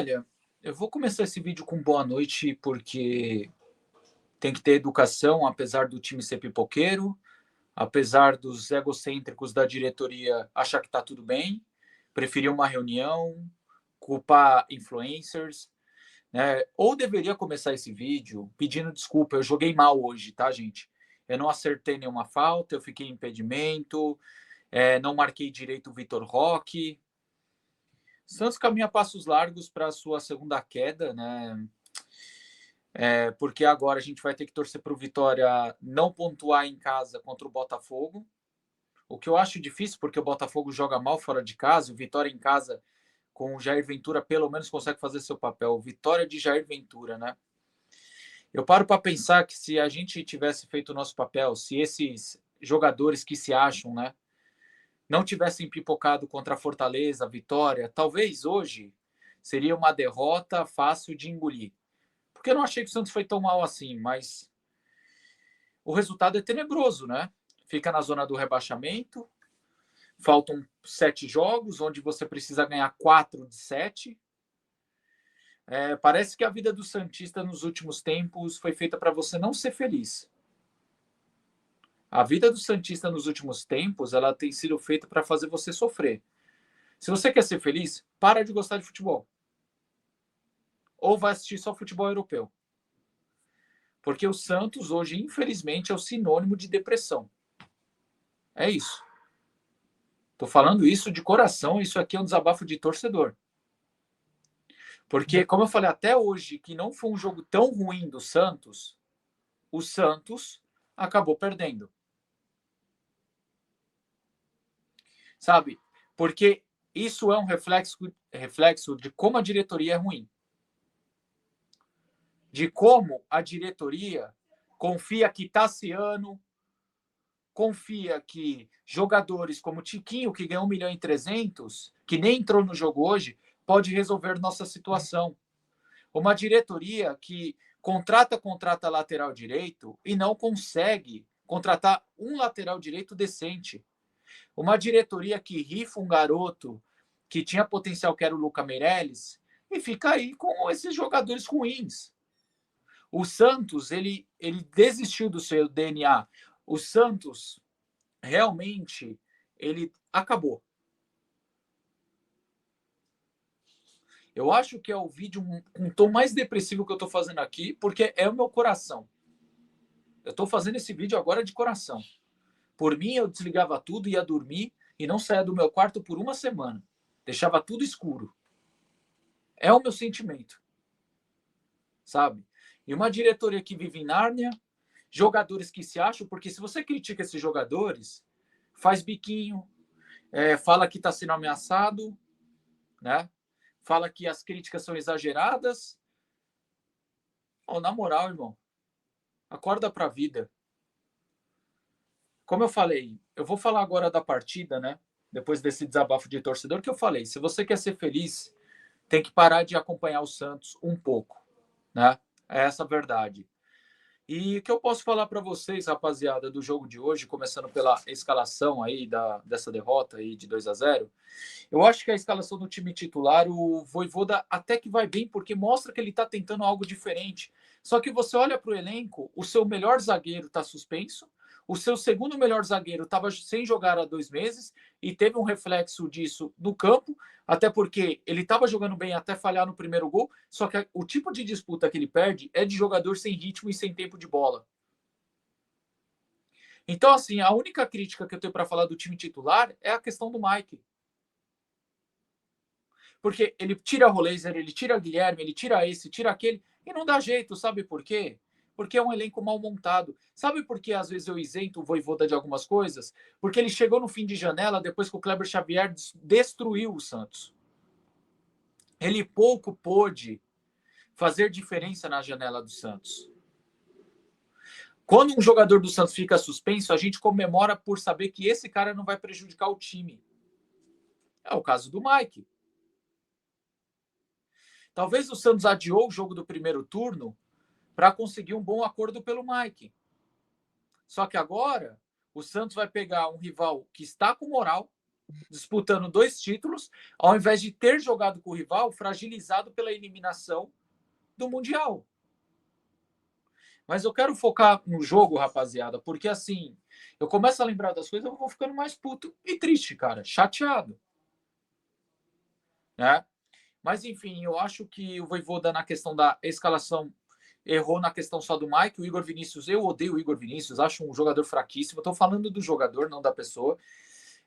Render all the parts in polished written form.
Olha, eu vou começar esse vídeo com boa noite, porque tem que ter educação, apesar do time ser pipoqueiro, apesar dos egocêntricos da diretoria achar que está tudo bem, preferir uma reunião, culpar influencers, né? Ou deveria começar esse vídeo pedindo desculpa. Eu joguei mal hoje, tá, gente? Eu não acertei nenhuma falta, eu fiquei em impedimento, não marquei direito o Vitor Roque. Santos caminha passos largos para a sua segunda queda, né? Porque agora a gente vai ter que torcer para o Vitória não pontuar em casa contra o Botafogo, o que eu acho difícil, porque o Botafogo joga mal fora de casa, o Vitória em casa com o Jair Ventura pelo menos consegue fazer seu papel. Vitória de Jair Ventura, né? Eu paro para pensar que se a gente tivesse feito o nosso papel, se esses jogadores que se acham, né, não tivessem pipocado contra a Fortaleza, a Vitória, talvez hoje seria uma derrota fácil de engolir. Porque eu não achei que o Santos foi tão mal assim, mas o resultado é tenebroso, né? Fica na zona do rebaixamento, faltam 7 jogos, onde você precisa ganhar 4 de 7. Parece que a vida do Santista nos últimos tempos foi feita para você não ser feliz. A vida do Santista nos últimos tempos, ela tem sido feita para fazer você sofrer. Se você quer ser feliz, para de gostar de futebol. Ou vai assistir só futebol europeu. Porque o Santos hoje, infelizmente, é o sinônimo de depressão. É isso. Tô falando isso de coração, isso aqui é um desabafo de torcedor. Porque, como eu falei até hoje, que não foi um jogo tão ruim do Santos, o Santos acabou perdendo. Sabe? Porque isso é um reflexo de como a diretoria é ruim. De como a diretoria confia que Tassiano, confia que jogadores como Tiquinho, que ganhou 1.300.000, que nem entrou no jogo hoje, pode resolver nossa situação. Uma diretoria que contrata lateral direito e não consegue contratar um lateral direito decente. Uma diretoria que rifa um garoto que tinha potencial, que era o Luca Meirelles, e fica aí com esses jogadores ruins. O Santos, ele desistiu do seu DNA. O Santos, realmente, ele acabou. Eu acho que é o vídeo com um tom mais depressivo que eu estou fazendo aqui, porque é o meu coração. Eu estou fazendo esse vídeo agora de coração. Por mim, eu desligava tudo, ia dormir e não saía do meu quarto por uma semana. Deixava tudo escuro. É o meu sentimento. Sabe? E uma diretoria que vive em Nárnia, jogadores que se acham, porque se você critica esses jogadores, faz biquinho, fala que está sendo ameaçado, né? Fala que as críticas são exageradas. Oh, na moral, irmão, acorda para a vida. Como eu falei, eu vou falar agora da partida, né? Depois desse desabafo de torcedor que eu falei. Se você quer ser feliz, tem que parar de acompanhar o Santos um pouco, né? É essa a verdade. E o que eu posso falar para vocês, rapaziada, do jogo de hoje, começando pela escalação aí dessa derrota aí de 2-0, eu acho que a escalação do time titular, o Vojvoda até que vai bem, porque mostra que ele está tentando algo diferente. Só que você olha para o elenco, o seu melhor zagueiro está suspenso, o seu segundo melhor zagueiro estava sem jogar há 2 meses e teve um reflexo disso no campo, até porque ele estava jogando bem até falhar no primeiro gol, só que o tipo de disputa que ele perde é de jogador sem ritmo e sem tempo de bola. Então, assim, a única crítica que eu tenho para falar do time titular é a questão do Mike. Porque ele tira o Roleiser, ele tira o Guilherme, ele tira esse, tira aquele, e não dá jeito, sabe por quê? Porque é um elenco mal montado. Sabe por que às vezes eu isento o Vojvoda de algumas coisas? Porque ele chegou no fim de janela depois que o Kleber Xavier destruiu o Santos. Ele pouco pôde fazer diferença na janela do Santos. Quando um jogador do Santos fica suspenso, a gente comemora por saber que esse cara não vai prejudicar o time. É o caso do Mike. Talvez o Santos adiou o jogo do primeiro turno para conseguir um bom acordo pelo Mike. Só que agora o Santos vai pegar um rival que está com moral, disputando 2 títulos, ao invés de ter jogado com o rival fragilizado pela eliminação do Mundial. Mas eu quero focar no jogo, rapaziada, porque assim, eu começo a lembrar das coisas, eu vou ficando mais puto e triste, cara, chateado, né? Mas enfim, eu acho que o Vojvoda na questão da escalação errou na questão só do Mike. O Igor Vinícius, eu odeio o Igor Vinícius, acho um jogador fraquíssimo. Estou falando do jogador, não da pessoa.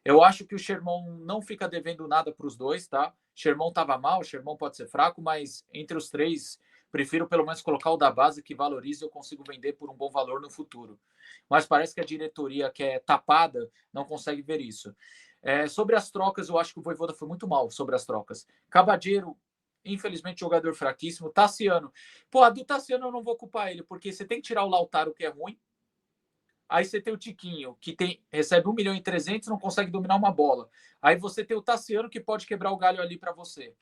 Eu acho que o Sherman não fica devendo nada para os dois, tá? Sherman estava mal, o Sherman pode ser fraco, mas entre os três, prefiro pelo menos colocar o da base que valoriza e eu consigo vender por um bom valor no futuro. Mas parece que a diretoria, que é tapada, não consegue ver isso. Sobre as trocas, eu acho que o Vojvoda foi muito mal sobre as trocas. Cabadeiro, infelizmente, jogador fraquíssimo. Tassiano. Pô, a do Tassiano eu não vou culpar ele, porque você tem que tirar o Lautaro, que é ruim. Aí você tem o Tiquinho, que recebe 1.300.000, não consegue dominar uma bola. Aí você tem o Tassiano, que pode quebrar o galho ali para você.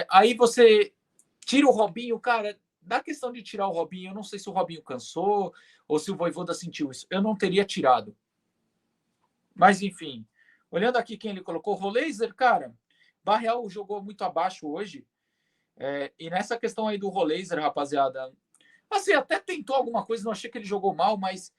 Aí você tira o Robinho, cara. Da questão de tirar o Robinho, eu não sei se o Robinho cansou ou se o Vojvoda sentiu isso. Eu não teria tirado. Mas, enfim, olhando aqui quem ele colocou, o Roleiser, cara, Barreal jogou muito abaixo hoje. E nessa questão aí do Roleiser, rapaziada, assim, até tentou alguma coisa, não achei que ele jogou mal, mas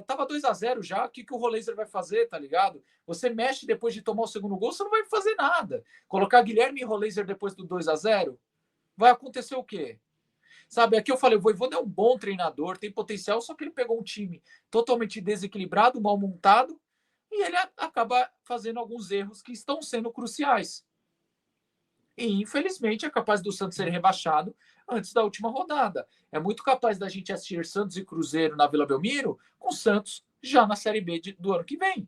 tava 2-0 já, o que o Roleiser vai fazer, tá ligado? Você mexe depois de tomar o segundo gol, você não vai fazer nada. Colocar Guilherme e Roleiser depois do 2-0, vai acontecer o quê? Sabe, aqui eu falei, o Vojvoda é um bom treinador, tem potencial, só que ele pegou um time totalmente desequilibrado, mal montado, e ele acaba fazendo alguns erros que estão sendo cruciais. E, infelizmente, é capaz do Santos ser rebaixado antes da última rodada. É muito capaz da gente assistir Santos e Cruzeiro na Vila Belmiro com o Santos já na Série B do ano que vem.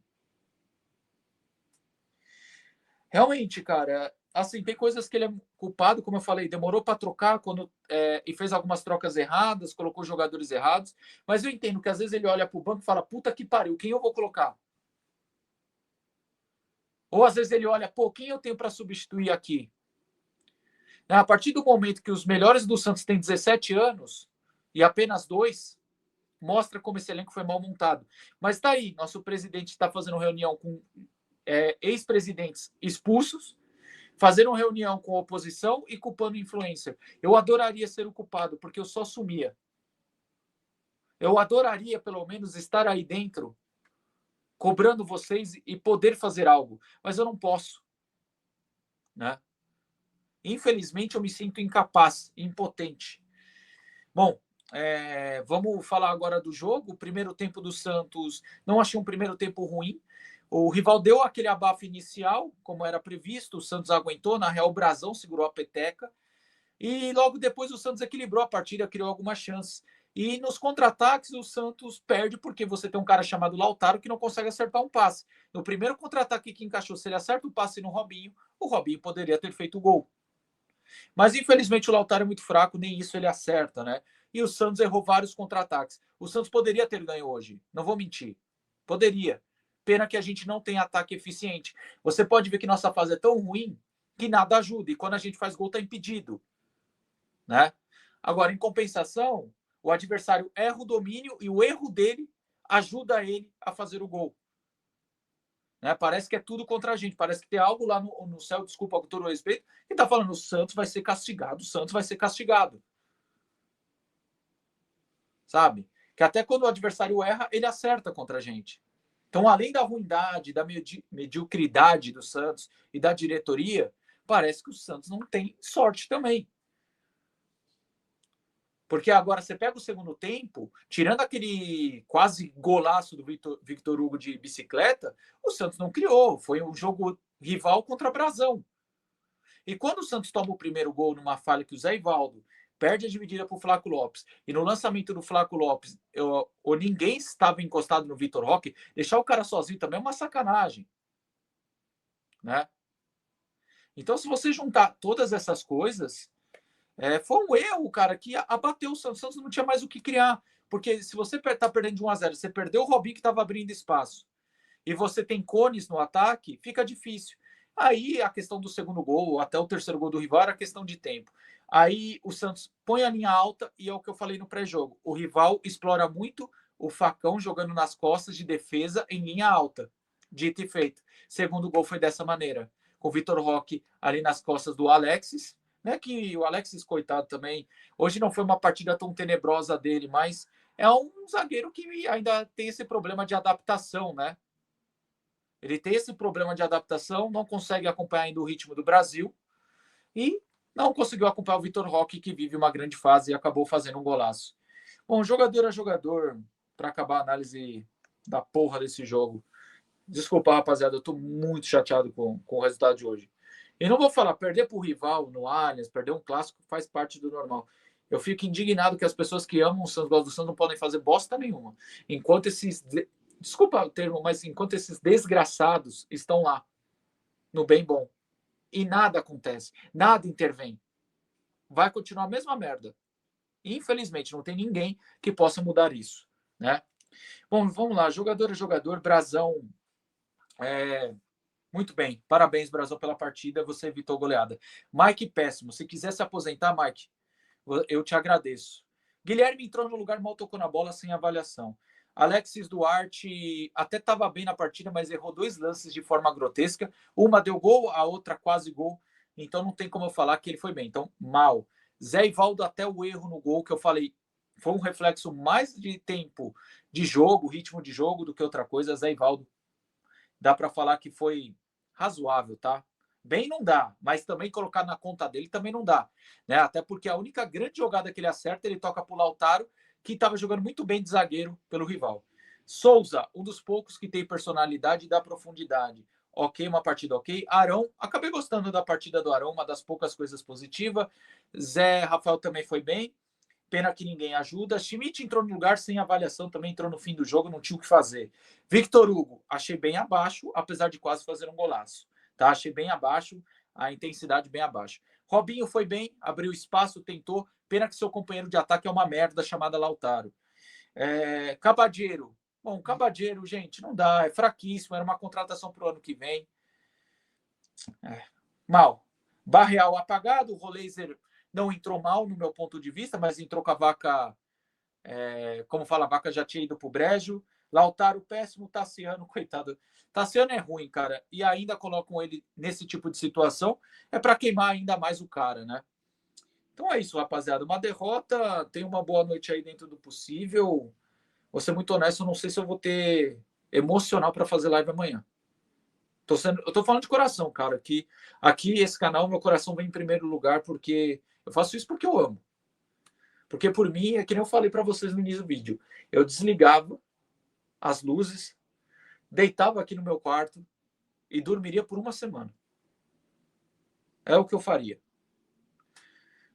Realmente, cara, assim, tem coisas que ele é culpado, como eu falei, demorou para trocar e fez algumas trocas erradas, colocou jogadores errados, mas eu entendo que às vezes ele olha para o banco e fala, puta que pariu, quem eu vou colocar? Ou às vezes ele olha, pô, quem eu tenho para substituir aqui? A partir do momento que os melhores do Santos têm 17 anos e apenas 2, mostra como esse elenco foi mal montado. Mas está aí, nosso presidente está fazendo reunião com ex-presidentes expulsos, fazendo reunião com a oposição e culpando o influencer. Eu adoraria ser o culpado, porque eu só sumia. Eu adoraria, pelo menos, estar aí dentro, cobrando vocês e poder fazer algo. Mas eu não posso. Né? Infelizmente, eu me sinto incapaz, impotente. Bom, vamos falar agora do jogo. O primeiro tempo do Santos, não achei um primeiro tempo ruim. O rival deu aquele abafo inicial, como era previsto. O Santos aguentou, na real, o Brasão segurou a peteca. E logo depois o Santos equilibrou a partida, criou algumas chances. E nos contra-ataques o Santos perde porque você tem um cara chamado Lautaro que não consegue acertar um passe. No primeiro contra-ataque que encaixou, se ele acerta o passe no Robinho, o Robinho poderia ter feito o gol. Mas infelizmente o Lautaro é muito fraco, nem isso ele acerta, né? E o Santos errou vários contra-ataques. O Santos poderia ter ganho hoje, não vou mentir. Poderia. Pena que a gente não tem ataque eficiente. Você pode ver que nossa fase é tão ruim que nada ajuda. E quando a gente faz gol, tá impedido. Né? Agora, em compensação, o adversário erra o domínio e o erro dele ajuda ele a fazer o gol. Né? Parece que é tudo contra a gente. Parece que tem algo lá no céu, desculpa com todo o respeito, que está falando: o Santos vai ser castigado, o Santos vai ser castigado. Sabe? Que até quando o adversário erra, ele acerta contra a gente. Então, além da ruindade, da mediocridade do Santos e da diretoria, parece que o Santos não tem sorte também. Porque agora você pega o segundo tempo, tirando aquele quase golaço do Victor Hugo de bicicleta, o Santos não criou. Foi um jogo rival contra Brasão. E quando o Santos toma o primeiro gol numa falha que o Zé Ivaldo perde a dividida para o Flaco Lopes, e no lançamento do Flaco Lopes, ou ninguém estava encostado no Vitor Roque, deixar o cara sozinho também é uma sacanagem. Né? Então, se você juntar todas essas coisas, foi um erro, cara, que abateu o Santos. O Santos não tinha mais o que criar. Porque se você está perdendo de 1-0, você perdeu o Robinho que estava abrindo espaço, e você tem cones no ataque, fica difícil. Aí a questão do segundo gol, até o terceiro gol do rival, era questão de tempo. Aí o Santos põe a linha alta, e é o que eu falei no pré-jogo. O rival explora muito o facão jogando nas costas de defesa em linha alta. Dito e feito. Segundo gol foi dessa maneira, com o Vitor Roque ali nas costas do Alexis, né? Que o Alexis, coitado também, hoje não foi uma partida tão tenebrosa dele, mas é um zagueiro que ainda tem esse problema de adaptação, né? Ele tem esse problema de adaptação, não consegue acompanhar ainda o ritmo do Brasil e não conseguiu acompanhar o Vitor Roque, que vive uma grande fase e acabou fazendo um golaço. Bom, jogador a jogador, para acabar a análise da porra desse jogo. Desculpa, rapaziada, eu tô muito chateado com o resultado de hoje. E não vou falar, perder pro rival no Allianz, perder um clássico faz parte do normal. Eu fico indignado que as pessoas que amam o Santos, gostam do Santos, não podem fazer bosta nenhuma. Enquanto esses. Desculpa o termo, mas enquanto esses desgraçados estão lá, no bem bom, e nada acontece, nada intervém, vai continuar a mesma merda. Infelizmente, não tem ninguém que possa mudar isso, né? Bom, vamos lá, jogador a jogador, Brazão. Muito bem, parabéns, Brazão, pela partida. Você evitou goleada. Mike, péssimo. Se quiser se aposentar, Mike, eu te agradeço. Guilherme entrou no lugar, mal tocou na bola, sem avaliação. Alexis Duarte até estava bem na partida, mas errou 2 lances de forma grotesca. Uma deu gol, a outra quase gol. Então não tem como eu falar que ele foi bem. Então, mal. Zé Ivaldo, até o erro no gol, que eu falei, foi um reflexo mais de tempo de jogo, ritmo de jogo, do que outra coisa. Zé Ivaldo, dá para falar que foi razoável, tá? Bem não dá, mas também colocar na conta dele também não dá, né? Até porque a única grande jogada que ele acerta, ele toca para o Lautaro, que estava jogando muito bem de zagueiro pelo rival. Souza, um dos poucos que tem personalidade e dá profundidade. Ok, uma partida ok. Arão, acabei gostando da partida do Arão, uma das poucas coisas positivas. Zé Rafael também foi bem. Pena que ninguém ajuda. Schmidt entrou no lugar sem avaliação, também entrou no fim do jogo, não tinha o que fazer. Victor Hugo, achei bem abaixo, apesar de quase fazer um golaço. Tá? Achei bem abaixo, a intensidade bem abaixo. Robinho foi bem, abriu espaço, tentou. Pena que seu companheiro de ataque é uma merda chamada Lautaro. Cabadeiro. Bom, Cabadeiro, gente, não dá, é fraquíssimo, era uma contratação para o ano que vem. Mal. Barreal apagado, o Roleiser não entrou mal, no meu ponto de vista, mas entrou com a vaca, como fala, a vaca já tinha ido pro brejo. Lautaro péssimo, Tassiano, coitado. Tassiano é ruim, cara, e ainda colocam ele nesse tipo de situação, é para queimar ainda mais o cara, né? Então é isso, rapaziada. Uma derrota, tem uma boa noite aí dentro do possível. Vou ser muito honesto, eu não sei se eu vou ter emocional para fazer live amanhã. Eu tô falando de coração, cara, que aqui esse canal, meu coração vem em primeiro lugar, porque eu faço isso porque eu amo. Porque por mim, é que nem eu falei para vocês no início do vídeo, eu desligava as luzes, deitava aqui no meu quarto e dormiria por uma semana. É o que eu faria.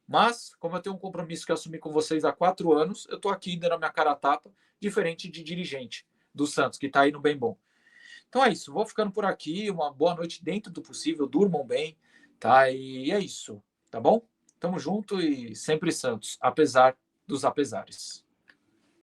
Mas, como eu tenho um compromisso que eu assumi com vocês há 4 anos, eu tô aqui dando a minha cara a tapa, diferente de dirigente do Santos, que tá aí no bem bom. Então é isso, vou ficando por aqui. Uma boa noite dentro do possível, durmam bem, tá? E é isso, tá bom? Tamo junto e sempre Santos, apesar dos apesares.